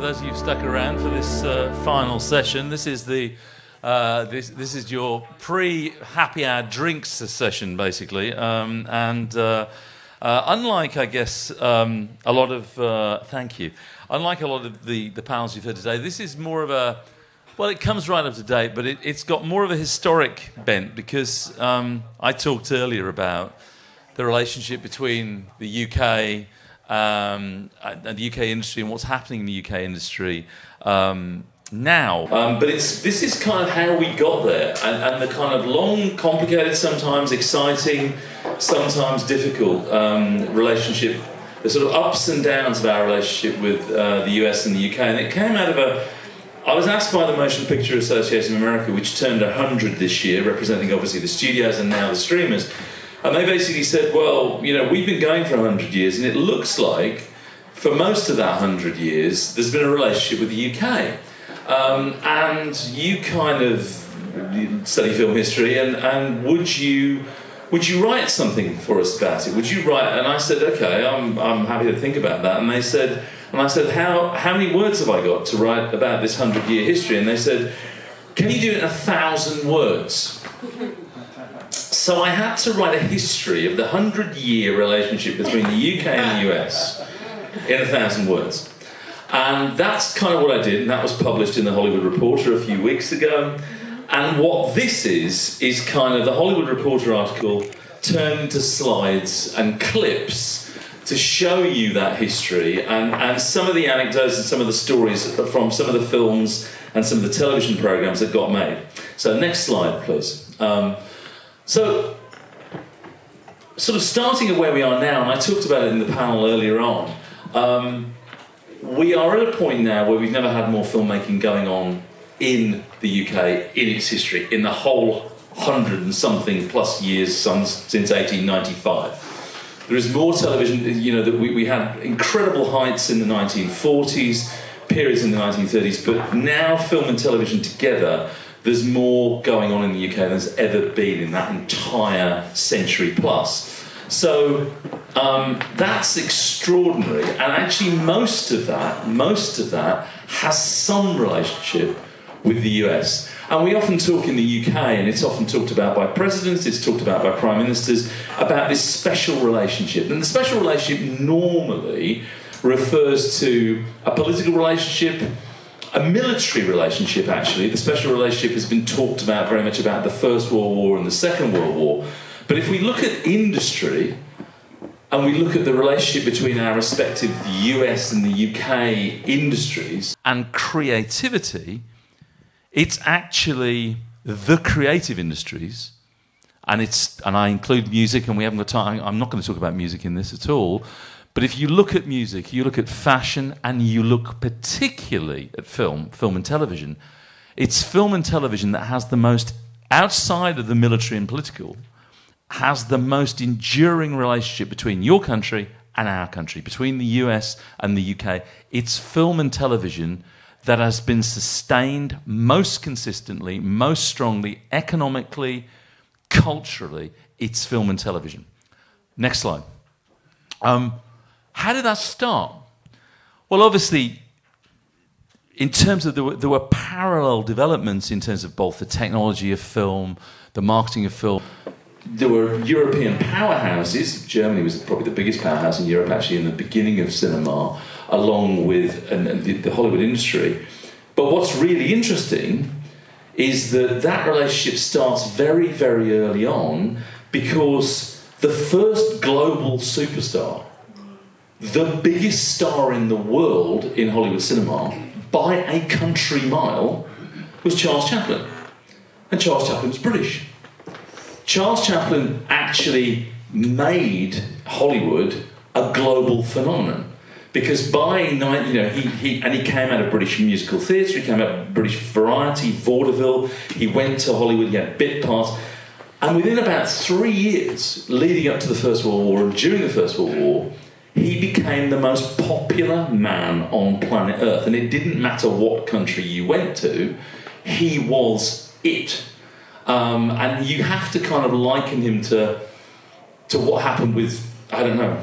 those of you who've stuck around for this final session. This is the this is your pre-happy hour drinks session, basically. Unlike, I guess, a lot of thank you. Unlike a lot of the panels you've heard today, this is more of a, well, it comes right up to date, but it's got more of a historic bent because I talked earlier about the relationship between the UK and the UK industry and what's happening in the UK industry now. But this is kind of how we got there, and the kind of long, complicated, sometimes exciting, sometimes difficult relationship, the sort of ups and downs of our relationship with the US and the UK. And it came out of I was asked by the Motion Picture Association of America, which turned 100 this year, representing obviously the studios and now the streamers, and they basically said, well, you know, we've been going for 100 years, and it looks like for most of that 100 years there's been a relationship with the UK. And you kind of study film history, and would you write something for us about it? Would you write? And I said, okay, I'm happy to think about that. And they said, I said, how many words have I got to write about this 100-year history? And they said, can you do it in 1,000 words? So I had to write a history of the 100-year relationship between the UK and the US in 1,000 words. And that's kind of what I did, and that was published in the Hollywood Reporter a few weeks ago. And what this is kind of the Hollywood Reporter article turned into slides and clips to show you that history and some of the anecdotes and some of the stories from some of the films and some of the television programs that got made. So next slide, please. So sort of starting at where we are now, and I talked about it in the panel earlier on, we are at a point now where we've never had more filmmaking going on in the UK in its history, in the whole 100 and something plus years since 1895. There is more television, you know, that we had incredible heights in the 1940s, periods in the 1930s, but now film and television together, there's more going on in the UK than there's ever been in that entire century plus. So that's extraordinary, and actually most of that has some relationship with the US. And we often talk in the UK, and it's often talked about by presidents, it's talked about by prime ministers, about this special relationship. And the special relationship normally refers to a political relationship, a military relationship actually. The special relationship has been talked about very much about the First World War and the Second World War. But if we look at industry, and we look at the relationship between our respective US and the UK industries and creativity, it's actually the creative industries, and I include music, and we haven't got time. I'm not going to talk about music in this at all. But if you look at music, you look at fashion, and you look particularly at film and television, it's film and television that has the most, outside of the military and political, has the most enduring relationship between your country and our country, between the US and the UK. It's film and television that has been sustained most consistently, most strongly, economically, culturally. It's film and television. Next slide. How did that start? Well, obviously, in terms of there were parallel developments in terms of both the technology of film, the marketing of film. There were European powerhouses. Germany was probably the biggest powerhouse in Europe, actually, in the beginning of cinema, along with the Hollywood industry. But what's really interesting is that relationship starts very, very early on, because the first global superstar, the biggest star in the world in Hollywood cinema, by a country mile, was Charles Chaplin. And Charles Chaplin was British. Charles Chaplin actually made Hollywood a global phenomenon, because he came out of British musical theatre, he came out of British variety, vaudeville, he went to Hollywood, he had bit parts, and within about 3 years, leading up to the First World War and during the First World War, he became the most popular man on planet Earth, and it didn't matter what country you went to, he was it. And you have to kind of liken him to what happened with, I don't know,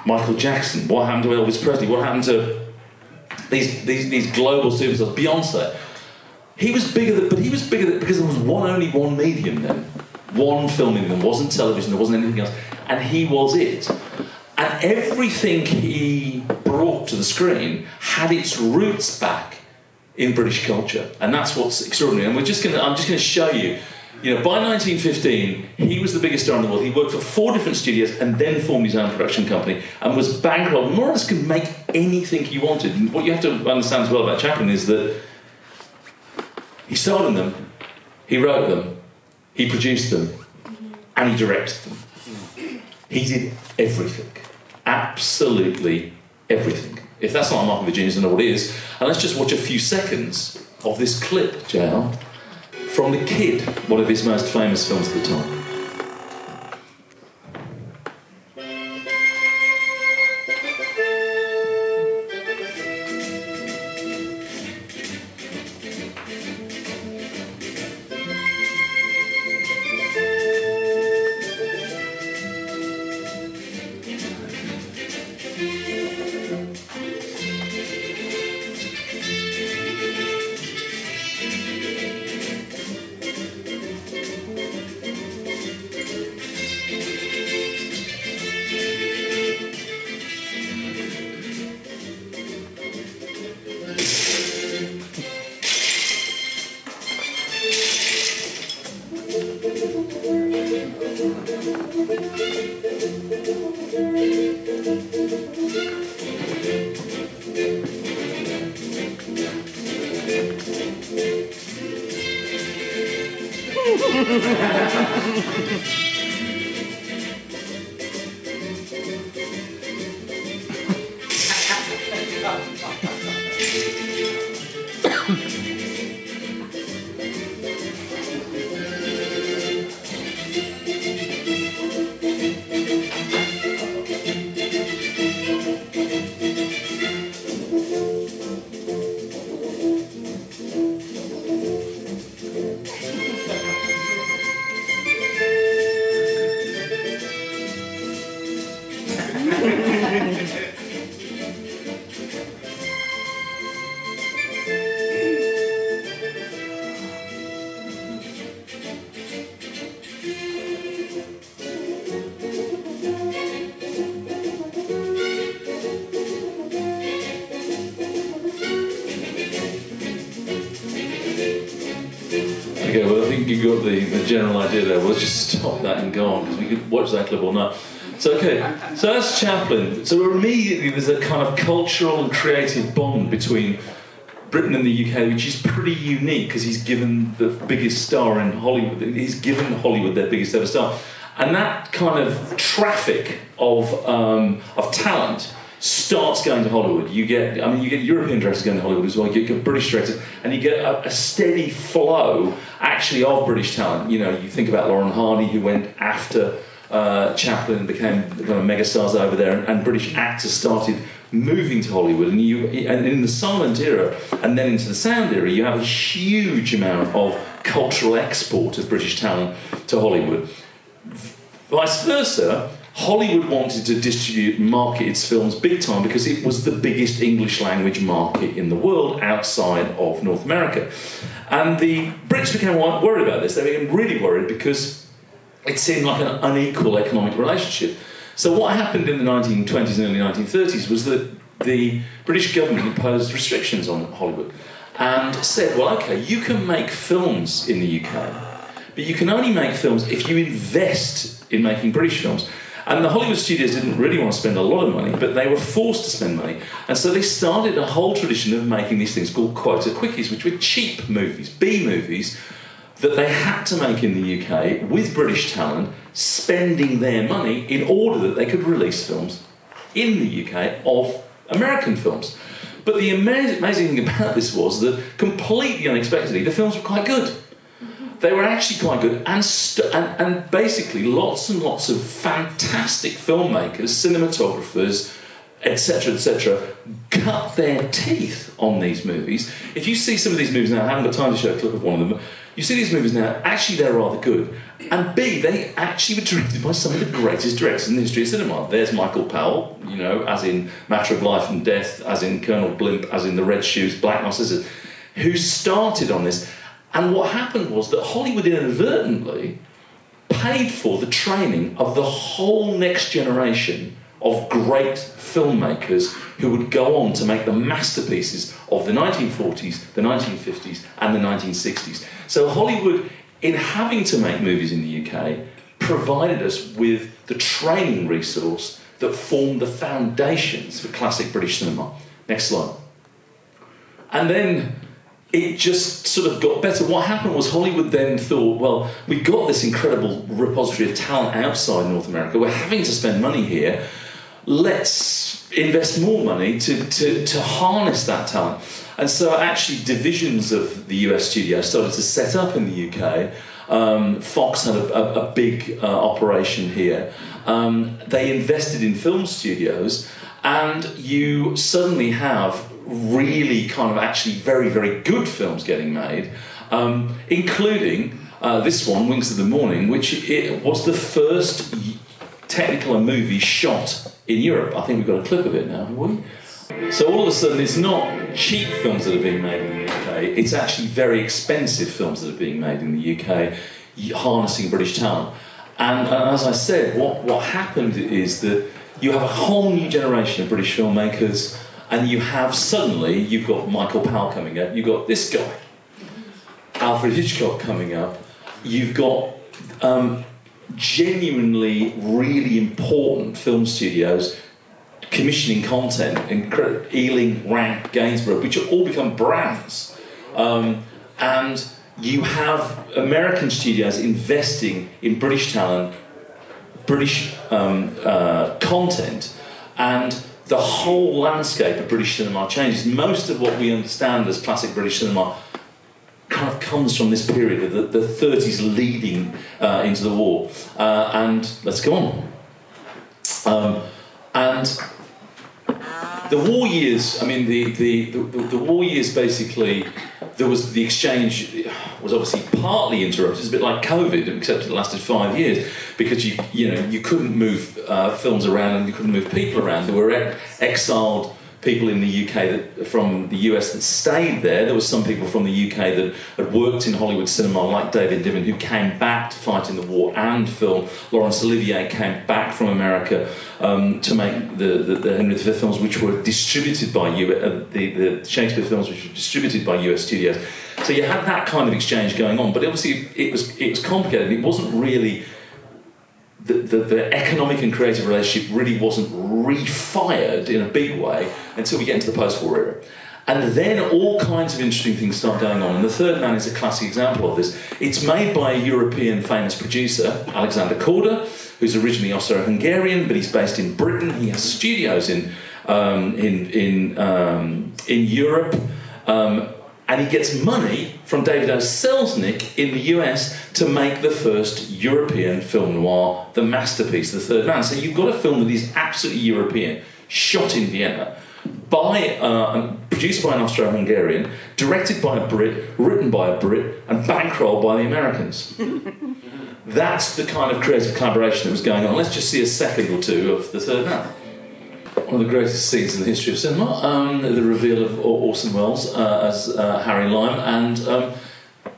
Michael Jackson, what happened to Elvis Presley, what happened to these global superstars. Beyonce, he was bigger because there was only one medium then, one film medium. There wasn't television, there wasn't anything else, and he was it. And everything he brought to the screen had its roots back in British culture, and that's what's extraordinary. And I'm just going to show you. By 1915, he was the biggest star in the world. He worked for 4 different studios and then formed his own production company and was bankrolled. More or less could make anything he wanted. And what you have to understand as well about Chaplin is that he starred in them, he wrote them, he produced them, and he directed them. He did everything. Absolutely everything. If that's not a mark of a genius, I don't know what it is. And let's just watch a few seconds of this clip, JL, from The Kid, one of his most famous films at the time. Okay, well, I think you got the general idea there. We'll just stop that and go on, because we could watch that clip all night. So, okay, so that's Chaplin. So immediately there's a kind of cultural and creative bond between Britain and the UK, which is pretty unique, because he's given the biggest star in Hollywood, he's given Hollywood their biggest ever star. And that kind of traffic of talent starts going to Hollywood. You get European directors going to Hollywood as well, you get British directors, and you get a steady flow, actually, of British talent. You think about Lauren Hardy, who went after Chaplin and became kind of megastars over there, and British actors started moving to Hollywood. And in the silent era, and then into the sound era, you have a huge amount of cultural export of British talent to Hollywood. Vice versa, Hollywood wanted to distribute and market its films big time because it was the biggest English language market in the world outside of North America. And the Brits became worried about this. They became really worried because it seemed like an unequal economic relationship. So what happened in the 1920s and early 1930s was that the British government imposed restrictions on Hollywood and said, well, okay, you can make films in the UK, but you can only make films if you invest in making British films. And the Hollywood studios didn't really want to spend a lot of money, but they were forced to spend money. And so they started a whole tradition of making these things called quota quickies, which were cheap movies, B movies, that they had to make in the UK with British talent, spending their money in order that they could release films in the UK of American films. But the amazing thing about this was that, completely unexpectedly, the films were quite good. They were actually quite good, and basically lots and lots of fantastic filmmakers, cinematographers, etc., cut their teeth on these movies. If you see some of these movies now, I haven't got time to show a clip of one of them, you see these movies now, actually they're rather good. And B, they actually were directed by some of the greatest directors in the history of cinema. There's Michael Powell, you know, as in Matter of Life and Death, as in Colonel Blimp, as in The Red Shoes, Black Narcissus, who started on this. And what happened was that Hollywood inadvertently paid for the training of the whole next generation of great filmmakers who would go on to make the masterpieces of the 1940s, the 1950s, and the 1960s. So Hollywood, in having to make movies in the UK, provided us with the training resource that formed the foundations for classic British cinema. Next slide. And then it just sort of got better. What happened was Hollywood then thought, well, we've got this incredible repository of talent outside North America. We're having to spend money here. Let's invest more money to harness that talent. And so actually divisions of the US studio started to set up in the UK. Fox had a big operation here. They invested in film studios, and you suddenly have really kind of actually very, very good films getting made, including this one, Wings of the Morning, which it was the first Technicolor movie shot in Europe. I think we've got a clip of it now, haven't we? So all of a sudden it's not cheap films that are being made in the UK, it's actually very expensive films that are being made in the UK, harnessing British talent. And as I said, what happened is that you have a whole new generation of British filmmakers, and you have suddenly, you've got Michael Powell coming up, you've got this guy, Alfred Hitchcock coming up, you've got genuinely really important film studios commissioning content, Ealing, Rank, Gainsborough, which have all become brands. And you have American studios investing in British talent, British content, and the whole landscape of British cinema changes. Most of what we understand as classic British cinema kind of comes from this period of the 30s leading into the war. And let's go on. And the war years, I mean, the war years basically, there was the exchange was obviously partly interrupted. It's a bit like COVID, except it lasted 5 years, because you couldn't move films around and you couldn't move people around. There were exiled people in the UK from the US that stayed there. There were some people from the UK that had worked in Hollywood cinema, like David Niven, who came back to fight in the war and film. Laurence Olivier came back from America to make the Henry V films, which were distributed by the Shakespeare films, which were distributed by US studios. So you had that kind of exchange going on, but obviously it was complicated. It wasn't really. The economic and creative relationship really wasn't refired in a big way until we get into the post-war era. And then all kinds of interesting things start going on. And The Third Man is a classic example of this. It's made by a European famous producer, Alexander Korda, who's originally Austro-Hungarian, but he's based in Britain. He has studios in Europe. And he gets money from David O. Selznick in the US to make the first European film noir, the masterpiece, The Third Man. So you've got a film that is absolutely European, shot in Vienna, produced by an Austro-Hungarian, directed by a Brit, written by a Brit, and bankrolled by the Americans. That's the kind of creative collaboration that was going on. Let's just see a second or two of The Third Man. One of the greatest scenes in the history of cinema, the reveal of Orson Welles as Harry Lime, and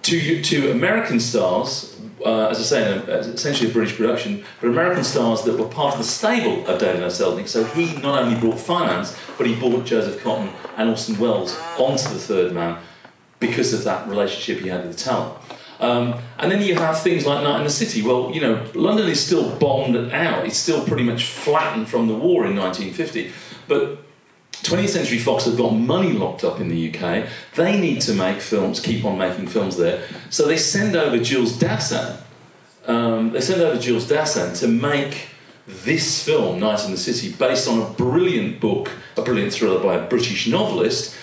two American stars, as I say, essentially a British production, but American stars that were part of the stable of David O. Selznick. So he not only brought finance, but he brought Joseph Cotton and Orson Welles onto The Third Man because of that relationship he had with the talent. And then you have things like Night in the City. Well, London is still bombed out. It's still pretty much flattened from the war in 1950. But 20th Century Fox have got money locked up in the UK. They need to make films, keep on making films there. So they send over Jules Dassin. To make this film, Night in the City, based on a brilliant book, a brilliant thriller by a British novelist,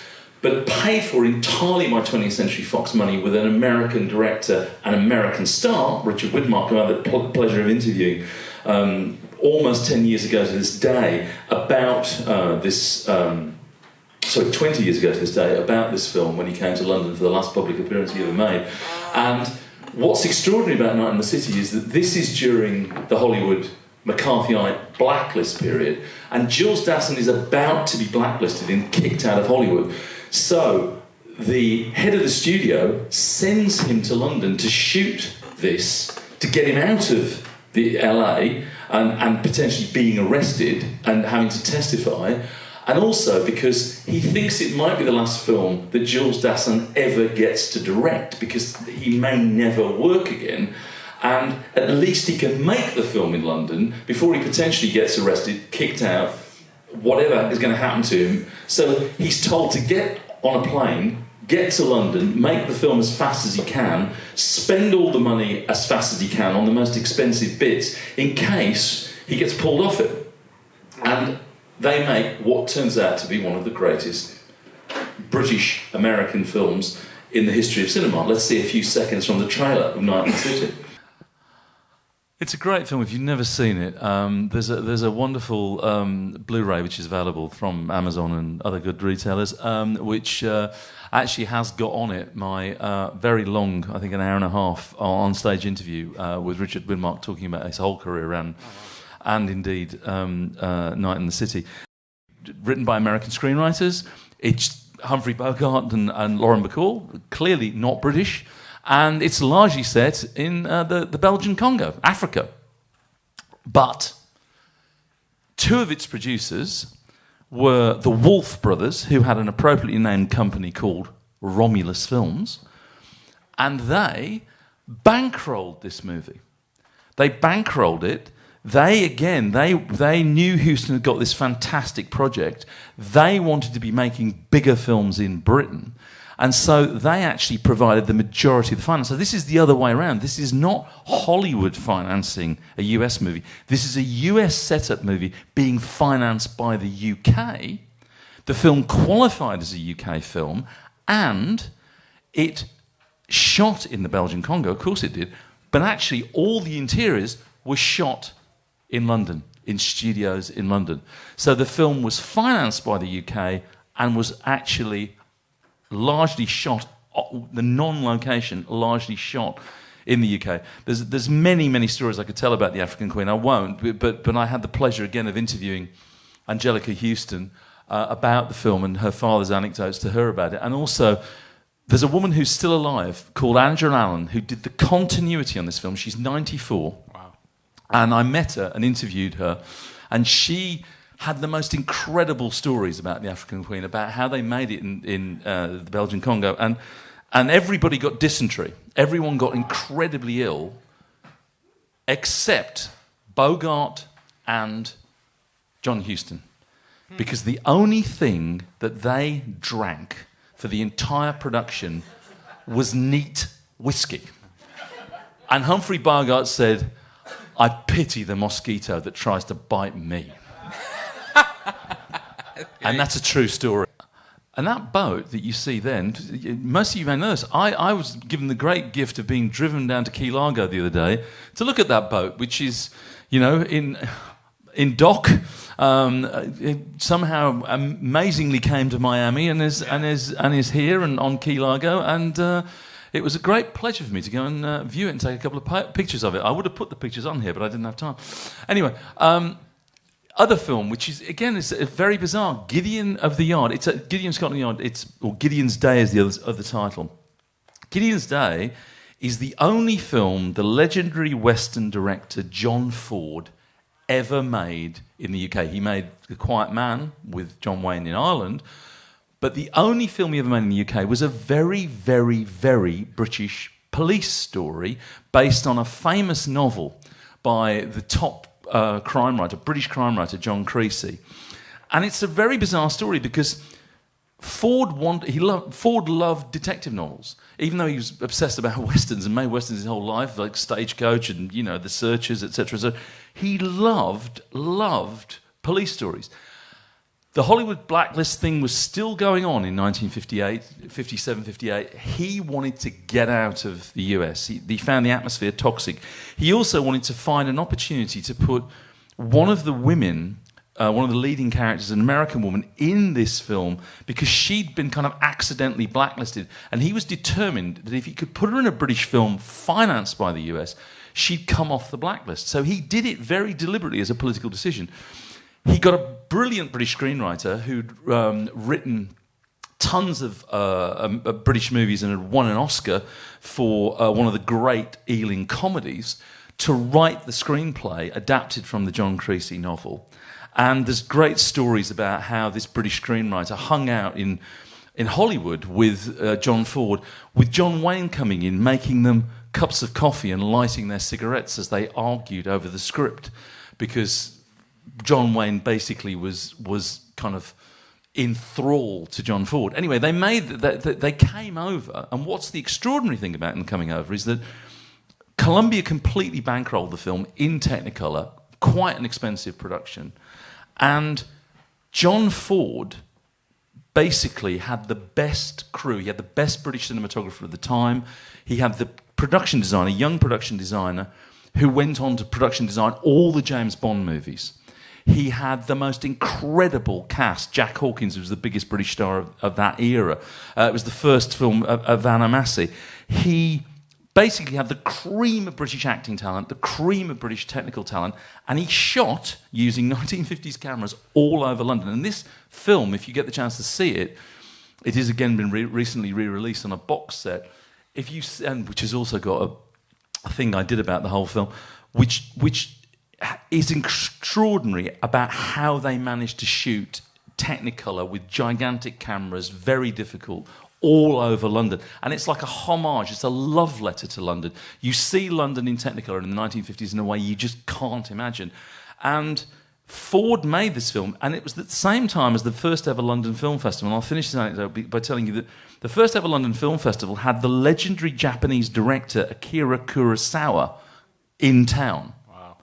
but paid for entirely by 20th Century Fox money with an American director, an American star, Richard Widmark, who I had the pleasure of interviewing almost 10 years ago to this day about this 20 years ago to this day, about this film when he came to London for the last public appearance he ever made. And what's extraordinary about Night in the City is that this is during the Hollywood McCarthyite blacklist period, and Jules Dassin is about to be blacklisted and kicked out of Hollywood. So the head of the studio sends him to London to shoot this, to get him out of the LA and potentially being arrested and having to testify, and also because he thinks it might be the last film that Jules Dassin ever gets to direct, because he may never work again, and at least he can make the film in London before he potentially gets arrested, kicked out, whatever is going to happen to him. So he's told to get on a plane, get to London, make the film as fast as he can, spend all the money as fast as he can on the most expensive bits in case he gets pulled off it. And they make what turns out to be one of the greatest British-American films in the history of cinema. Let's see a few seconds from the trailer of Night in the City. It's a great film if you've never seen it. There's a wonderful Blu-ray which is available from Amazon and other good retailers, which actually has got on it my very long, I think an hour and a half, on-stage interview with Richard Widmark talking about his whole career and indeed Night in the City. Written by American screenwriters. It's Humphrey Bogart and Lauren Bacall, clearly not British. And it's largely set in the Belgian Congo, Africa. But two of its producers were the Wolf brothers, who had an appropriately named company called Romulus Films, and they bankrolled this movie. They bankrolled it. They knew Houston had got this fantastic project. They wanted to be making bigger films in Britain. And so they actually provided the majority of the finance. So this is the other way around. This is not Hollywood financing a US movie. This is a US setup movie being financed by the UK. The film qualified as a UK film, and it shot in the Belgian Congo. Of course it did. But actually all the interiors were shot in London, in studios in London. So the film was financed by the UK and was actually largely shot, the non-location, largely shot in the UK. There's many stories I could tell about the African Queen. I won't, but I had the pleasure again of interviewing Angelica Houston about the film and her father's anecdotes to her about it. And also, there's a woman who's still alive called Angela Allen who did the continuity on this film. She's 94. Wow. And I met her and interviewed her, and she had the most incredible stories about the African Queen, about how they made it in the Belgian Congo. And everybody got dysentery. Everyone got incredibly ill, except Bogart and John Huston. Because the only thing that they drank for the entire production was neat whiskey. And Humphrey Bogart said, "I pity the mosquito that tries to bite me." And that's a true story. And that boat that you see then, most of you may know this, I was given the great gift of being driven down to Key Largo the other day to look at that boat, which is, in dock. It somehow amazingly came to Miami and is here and on Key Largo, and it was a great pleasure for me to go and view it and take a couple of pictures of it. I would have put the pictures on here, but I didn't have time. Anyway. Other film, which is again is very bizarre, Gideon of the Yard. It's at Gideon Scotland Yard. Or Gideon's Day is the other title. Gideon's Day is the only film the legendary Western director John Ford ever made in the UK. He made The Quiet Man with John Wayne in Ireland, but the only film he ever made in the UK was a very, very, very British police story based on a famous novel by the top British crime writer, John Creasy. And it's a very bizarre story because Ford loved detective novels, even though he was obsessed about westerns and made westerns his whole life, like Stagecoach and The Searchers, etc. So he loved police stories. The Hollywood blacklist thing was still going on in 1958, 57, 58. He wanted to get out of the US. He found the atmosphere toxic. He also wanted to find an opportunity to put one of the women one of the leading characters, an American woman, in this film because she'd been kind of accidentally blacklisted. And he was determined that if he could put her in a British film financed by the US, she'd come off the blacklist. So he did it very deliberately as a political decision. He got a brilliant British screenwriter who'd written tons of British movies and had won an Oscar for one of the great Ealing comedies to write the screenplay adapted from the John Creasy novel. And there's great stories about how this British screenwriter hung out in Hollywood with John Ford, with John Wayne coming in, making them cups of coffee and lighting their cigarettes as they argued over the script, because John Wayne basically was kind of in thrall to John Ford. Anyway, they came over, and what's the extraordinary thing about them coming over is that Columbia completely bankrolled the film in Technicolor, quite an expensive production, and John Ford basically had the best crew. He had the best British cinematographer at the time. He had the production designer, young production designer, who went on to production design all the James Bond movies. He had the most incredible cast. Jack Hawkins was the biggest British star of that era. It was the first film of Vanna Massey. He basically had the cream of British acting talent, the cream of British technical talent, and he shot using 1950s cameras all over London. And this film, if you get the chance to see it, it has again been recently re-released on a box set. Which has also got a thing I did about the whole film, which is extraordinary about how they managed to shoot Technicolor with gigantic cameras, very difficult, all over London. And it's like a homage, it's a love letter to London. You see London in Technicolor in the 1950s in a way you just can't imagine. And Ford made this film, and it was at the same time as the first ever London Film Festival. And I'll finish this anecdote by telling you that the first ever London Film Festival had the legendary Japanese director Akira Kurosawa in town. Wow.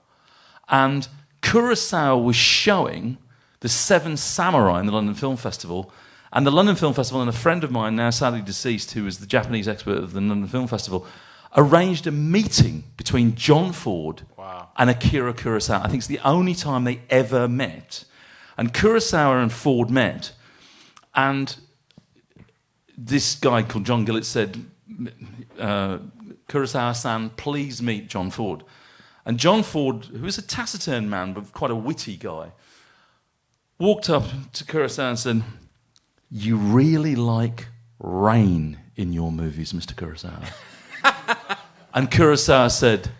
And Kurosawa was showing The Seven Samurai in the London Film Festival. And the London Film Festival, and a friend of mine, now sadly deceased, who was the Japanese expert of the London Film Festival, arranged a meeting between John Ford and Akira Kurosawa. I think it's the only time they ever met. And Kurosawa and Ford met, and this guy called John Gillett said, Kurosawa-san, please meet John Ford. And John Ford, who was a taciturn man, but quite a witty guy, walked up to Kurosawa and said, "You really like rain in your movies, Mr. Kurosawa." And Kurosawa said,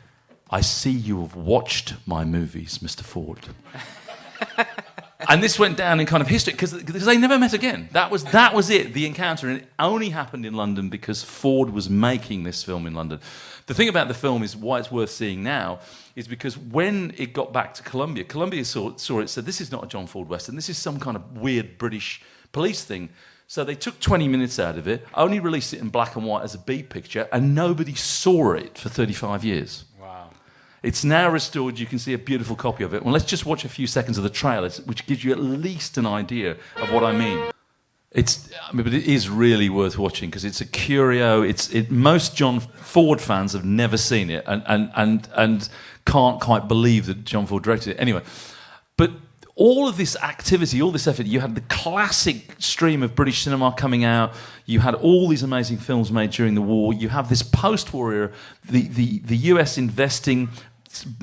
"I see you have watched my movies, Mr. Ford." And this went down in kind of history because they never met again. That was it, the encounter, and it only happened in London because Ford was making this film in London. The thing about the film is why it's worth seeing now is because when it got back to Columbia saw it, said, "This is not a John Ford Western. This is some kind of weird British police thing." So they took 20 minutes out of it, only released it in black and white as a B picture, and nobody saw it for 35 years. Wow. It's now restored. You can see a beautiful copy of it. Well, let's just watch a few seconds of the trailer, which gives you at least an idea of what I mean. But it is really worth watching because it's a curio. Most John Ford fans have never seen it and can't quite believe that John Ford directed it. Anyway, but all of this activity, all this effort, you had the classic stream of British cinema coming out, you had all these amazing films made during the war, you have this post-war era, the US investing,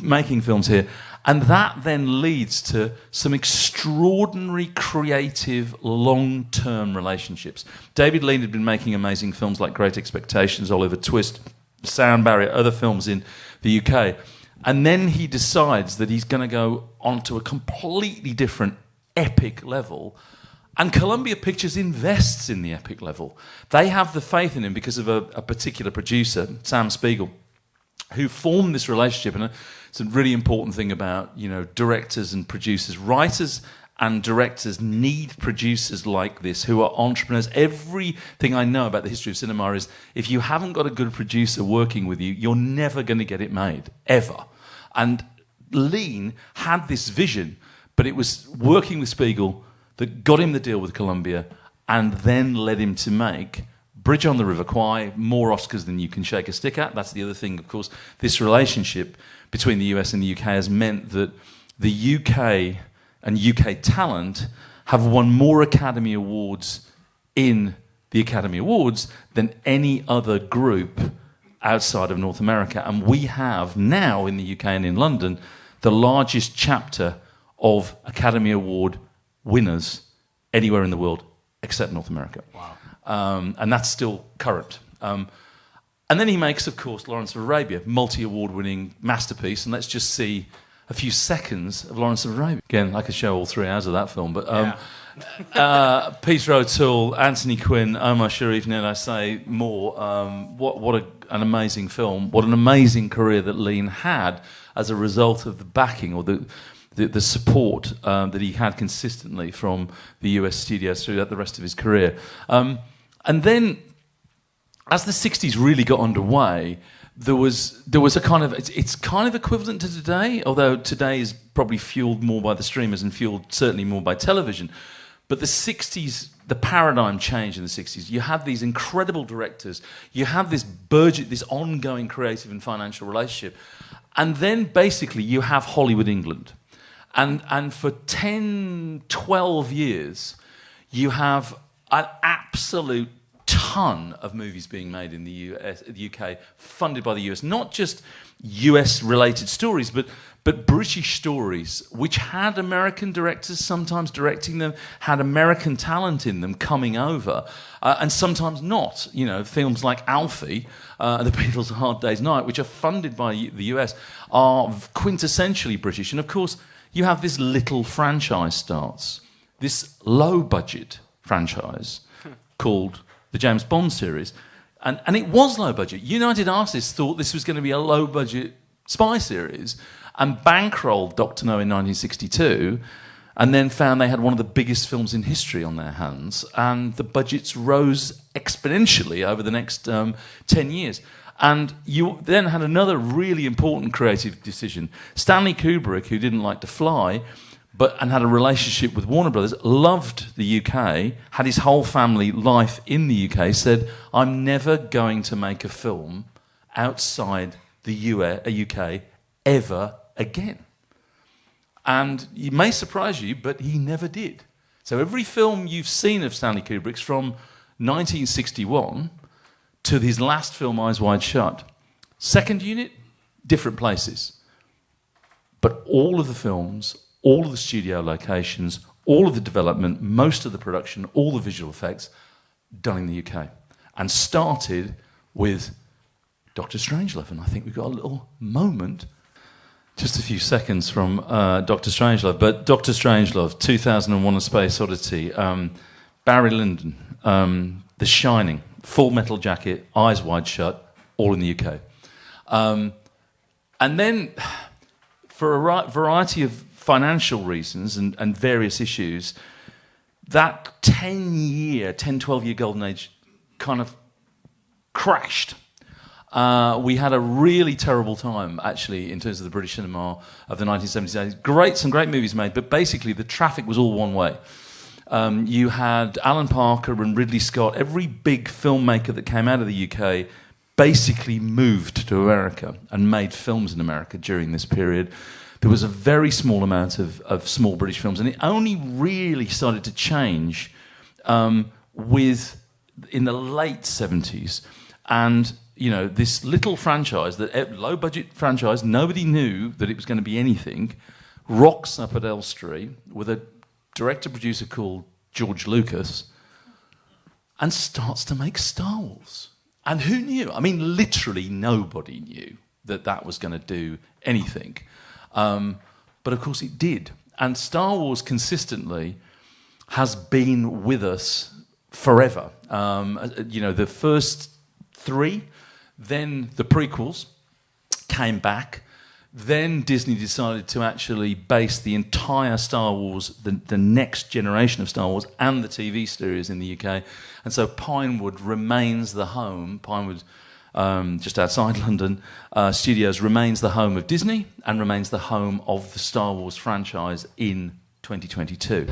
making films here, and that then leads to some extraordinary creative long-term relationships. David Lean had been making amazing films like Great Expectations, Oliver Twist, Sound Barrier, other films in the UK. And then he decides that he's going to go onto a completely different epic level. And Columbia Pictures invests in the epic level. They have the faith in him because of a particular producer, Sam Spiegel, who formed this relationship. And it's a really important thing about, directors and producers. Writers and directors need producers like this who are entrepreneurs. Everything I know about the history of cinema is if you haven't got a good producer working with you, you're never going to get it made, ever. And Lean had this vision, but it was working with Spiegel that got him the deal with Columbia and then led him to make Bridge on the River Kwai, more Oscars than you can shake a stick at. That's the other thing, of course. This relationship between the US and the UK has meant that the UK and UK talent have won more Academy Awards in the Academy Awards than any other group outside of North America. And we have now in the UK and in London the largest chapter of Academy Award winners anywhere in the world except North America. Wow. And that's still current. And then he makes, of course, Lawrence of Arabia, multi-award-winning masterpiece. And let's just see a few seconds of Lawrence of Arabia. Again, I could show all 3 hours of that film. But Peter O'Toole, Anthony Quinn, Omar Sharif, need I say more? What an amazing film. What an amazing career that Lean had as a result of the backing or the support that he had consistently from the US studios throughout the rest of his career. And then, as the 60s really got underway, there was a kind of... It's kind of equivalent to today, although today is probably fueled more by the streamers and fueled certainly more by television. But the 60s, the paradigm changed in the 60s. You had these incredible directors. You had this this ongoing creative and financial relationship. And then, basically, you have Hollywood England. And for 10, 12 years, you have an absolute ton of movies being made in the UK, funded by the US. Not just US-related stories, but British stories, which had American directors sometimes directing them, had American talent in them coming over, and sometimes not. You know, films like Alfie, The Beatles' A Hard Day's Night, which are funded by the US, are quintessentially British. And of course, you have this little franchise starts, this low-budget franchise called the James Bond series. And it was low budget. United Artists thought this was going to be a low-budget spy series and bankrolled Dr. No in 1962 and then found they had one of the biggest films in history on their hands, and the budgets rose exponentially over the next 10 years. And you then had another really important creative decision. Stanley Kubrick, who didn't like to fly, and had a relationship with Warner Brothers, loved the UK, had his whole family life in the UK, said, I'm never going to make a film outside the UK ever again. And it may surprise you, but he never did. So every film you've seen of Stanley Kubrick's from 1961 to his last film, Eyes Wide Shut. Second unit, different places. But all of the films, all of the studio locations, all of the development, most of the production, all the visual effects, done in the UK. And started with Dr. Strangelove. And I think we've got a little moment, just a few seconds from Dr. Strangelove. But Dr. Strangelove, 2001: A Space Odyssey, Barry Lyndon, The Shining, Full Metal Jacket, Eyes Wide Shut, all in the UK. And then, for a variety of financial reasons and various issues, that 12-year golden age kind of crashed. We had a really terrible time, actually, in terms of the British cinema of the 1970s. Some great movies made, but basically the traffic was all one way. You had Alan Parker and Ridley Scott. Every big filmmaker that came out of the UK basically moved to America and made films in America during this period. There was a very small amount of small British films, and it only really started to change in the late 70s. And, you know, this little franchise, low-budget franchise, nobody knew that it was going to be anything, rocks up at Elstree with a director-producer called George Lucas and starts to make Star Wars. And who knew? I mean, literally nobody knew that was going to do anything. But of course it did. And Star Wars consistently has been with us forever. You know, the first 3, then the prequels came back. Then Disney decided to actually base the entire Star Wars, the next generation of Star Wars, and the TV series in the UK. And so Pinewood remains the home, just outside London, Studios remains the home of Disney and remains the home of the Star Wars franchise in 2022.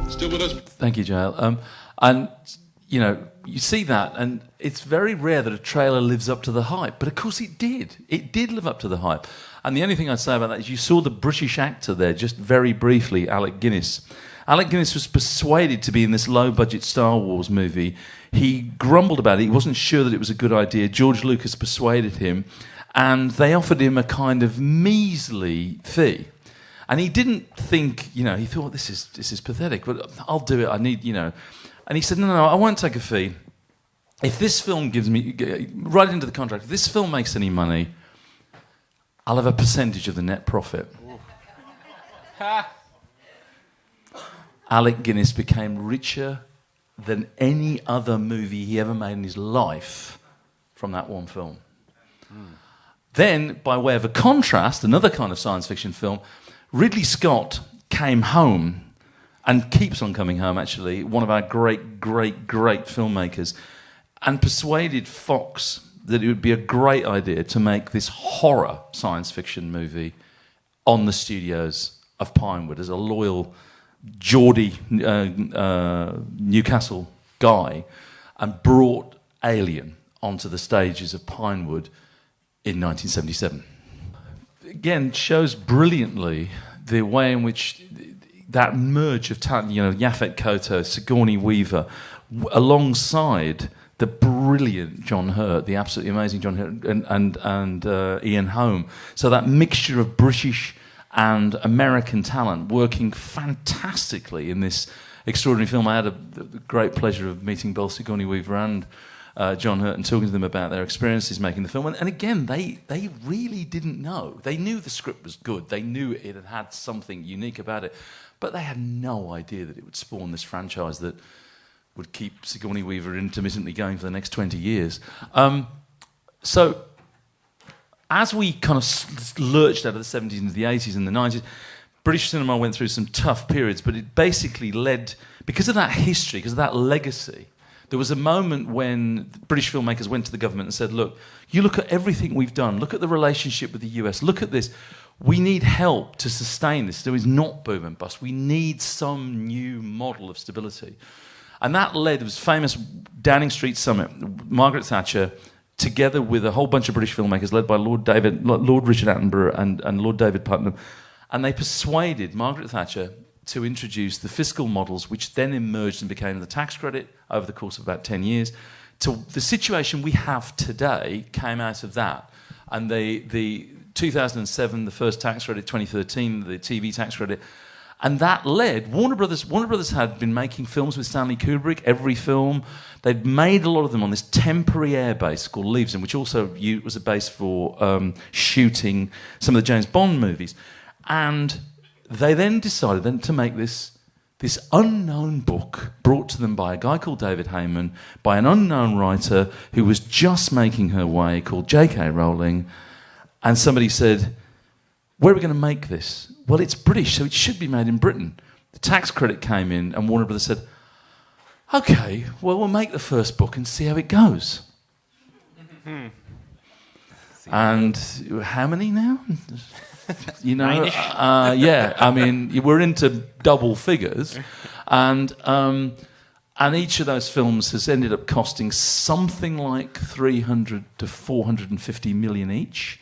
Still with us? Thank you, Jael. And, you know, you see that, and it's very rare that a trailer lives up to the hype, but of course it did. It did live up to the hype. And the only thing I'd say about that is you saw the British actor there, just very briefly, Alec Guinness. Alec Guinness was persuaded to be in this low-budget Star Wars movie. He grumbled about it. He wasn't sure that it was a good idea. George Lucas persuaded him, and they offered him a kind of measly fee. And he didn't think, he thought, this is pathetic, but I'll do it. I need, And he said, no, I won't take a fee. If this film gives me, right into the contract, if this film makes any money, I'll have a percentage of the net profit. Alec Guinness became richer than any other movie he ever made in his life from that one film. Then, by way of a contrast, another kind of science fiction film, Ridley Scott came home, and keeps on coming home, actually, one of our great, great, great filmmakers, and persuaded Fox that it would be a great idea to make this horror science fiction movie on the studios of Pinewood as a loyal Geordie Newcastle guy, and brought Alien onto the stages of Pinewood in 1977. Again, shows brilliantly the way in which that merge of talent, Yaphet Kotto, Sigourney Weaver, alongside the brilliant John Hurt, the absolutely amazing John Hurt, and Ian Holm. So that mixture of British and American talent working fantastically in this extraordinary film. I had the great pleasure of meeting both Sigourney Weaver and John Hurt and talking to them about their experiences making the film. And again, they really didn't know. They knew the script was good. They knew it had something unique about it. But they had no idea that it would spawn this franchise that would keep Sigourney Weaver intermittently going for the next 20 years. So as we kind of lurched out of the 70s into the 80s and the 90s, British cinema went through some tough periods, but it basically led, because of that history, because of that legacy, there was a moment when British filmmakers went to the government and said, look, you look at everything we've done, look at the relationship with the US, look at this. We need help to sustain this. There is not boom and bust. We need some new model of stability. And that led, it was famous Downing Street Summit, Margaret Thatcher, together with a whole bunch of British filmmakers led by Lord Richard Attenborough and Lord David Putnam. And they persuaded Margaret Thatcher to introduce the fiscal models, which then emerged and became the tax credit over the course of about 10 years. To the situation we have today came out of that. And the 2007, the first tax credit, 2013, the TV tax credit. And that led, Warner Brothers had been making films with Stanley Kubrick, every film. They'd made a lot of them on this temporary air base called Leavesden, which also was a base for shooting some of the James Bond movies. And they then decided to make this unknown book brought to them by a guy called David Heyman, by an unknown writer who was just making her way, called J.K. Rowling. And somebody said, where are we going to make this? Well, it's British, so it should be made in Britain. The tax credit came in, and Warner Brothers said, OK, well, we'll make the first book and see how it goes. And how many now? Yeah, I mean, we're into double figures. And each of those films has ended up costing something like 300 to 450 million each,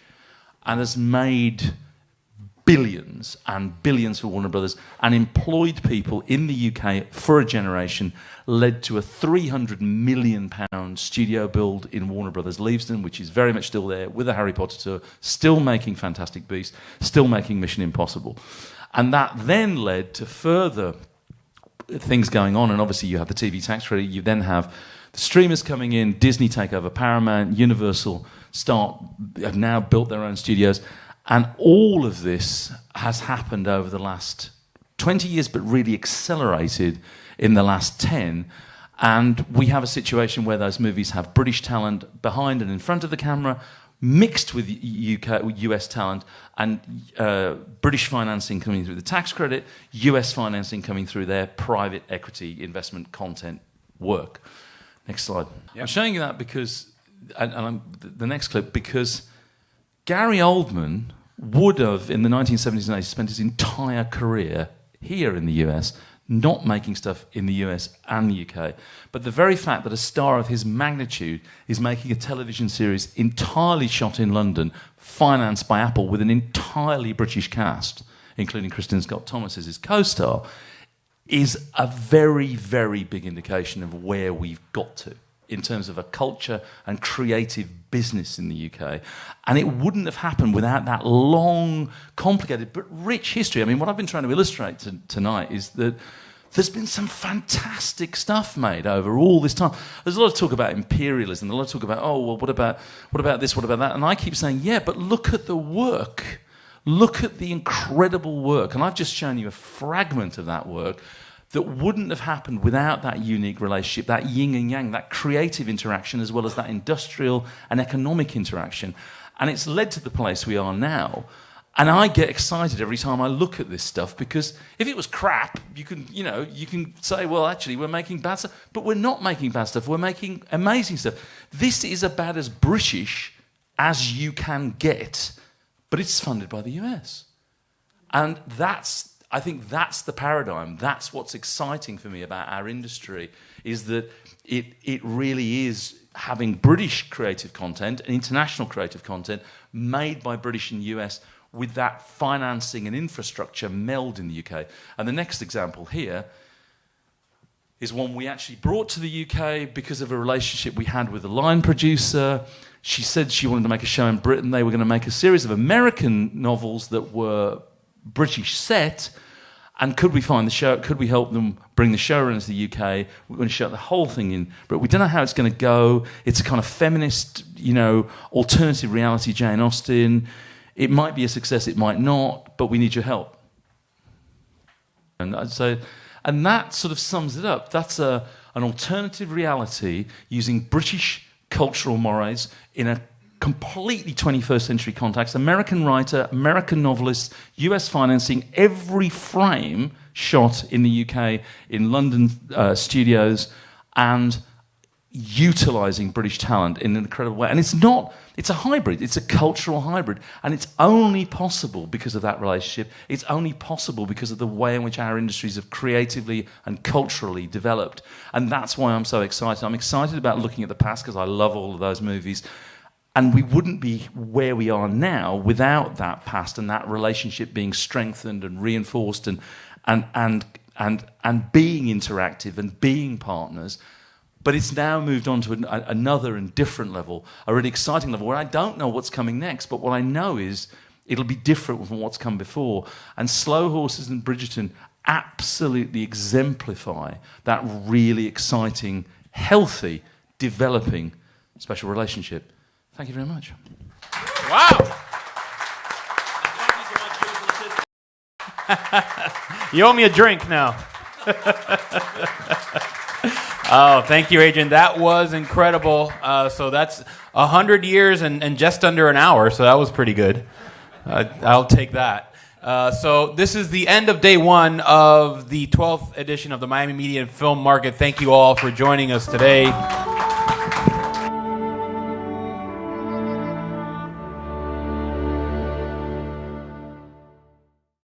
and has made billions and billions for Warner Brothers, and employed people in the UK for a generation, led to a £300 million studio build in Warner Brothers Leavesden, which is very much still there, with a Harry Potter tour, still making Fantastic Beasts, still making Mission Impossible. And that then led to further things going on, and obviously you have the TV tax credit, you then have the streamers coming in, Disney take over Paramount, Universal have now built their own studios. And all of this has happened over the last 20 years, but really accelerated in the last 10. And we have a situation where those movies have British talent behind and in front of the camera, mixed with US talent, and British financing coming through the tax credit, US financing coming through their private equity investment content work. Next slide. Yep. I'm showing you that because, the next clip, because Gary Oldman would have, in the 1970s and 80s, spent his entire career here in the US, not making stuff in the US and the UK. But the very fact that a star of his magnitude is making a television series entirely shot in London, financed by Apple with an entirely British cast, including Kristen Scott Thomas as his co-star, is a very, very big indication of where we've got to in terms of a culture and creative business in the UK. And it wouldn't have happened without that long, complicated, but rich history. I mean, what I've been trying to illustrate tonight is that there's been some fantastic stuff made over all this time. There's a lot of talk about imperialism, a lot of talk about, oh, well, what about this, what about that? And I keep saying, yeah, but look at the work. Look at the incredible work. And I've just shown you a fragment of that work that wouldn't have happened without that unique relationship, that yin and yang, that creative interaction, as well as that industrial and economic interaction. And it's led to the place we are now. And I get excited every time I look at this stuff, because if it was crap, you can say, well, actually, we're making bad stuff. But we're not making bad stuff. We're making amazing stuff. This is about as British as you can get, but it's funded by the US. And I think that's the paradigm. That's what's exciting for me about our industry, is that it really is having British creative content and international creative content made by British and US with that financing and infrastructure meld in the UK. And the next example here is one we actually brought to the UK because of a relationship we had with a line producer. She said she wanted to make a show in Britain. They were going to make a series of American novels that were British set, and could we find the show? Could we help them bring the showrunners to the UK? We're going to shoot the whole thing in, but we don't know how it's going to go. It's a kind of feminist, alternative reality Jane Austen. It might be a success, it might not, but we need your help. And that sort of sums it up. That's an alternative reality using British cultural mores in a completely 21st century context. American writer, American novelist, US financing, every frame shot in the UK, in London studios, and utilising British talent in an incredible way. And it's a hybrid, it's a cultural hybrid, and it's only possible because of that relationship. It's only possible because of the way in which our industries have creatively and culturally developed. And that's why I'm so excited. I'm excited about looking at the past, because I love all of those movies. And we wouldn't be where we are now without that past and that relationship being strengthened and reinforced and being interactive and being partners. But it's now moved on to another and different level, a really exciting level, where I don't know what's coming next, but what I know is it'll be different from what's come before. And Slow Horses and Bridgerton absolutely exemplify that really exciting, healthy, developing special relationship. Thank you very much. Wow! You owe me a drink now. Oh, thank you, Adrian. That was incredible. So that's 100 years and just under an hour, so that was pretty good. I'll take that. So this is the end of day one of the 12th edition of the Miami Media and Film Market. Thank you all for joining us today.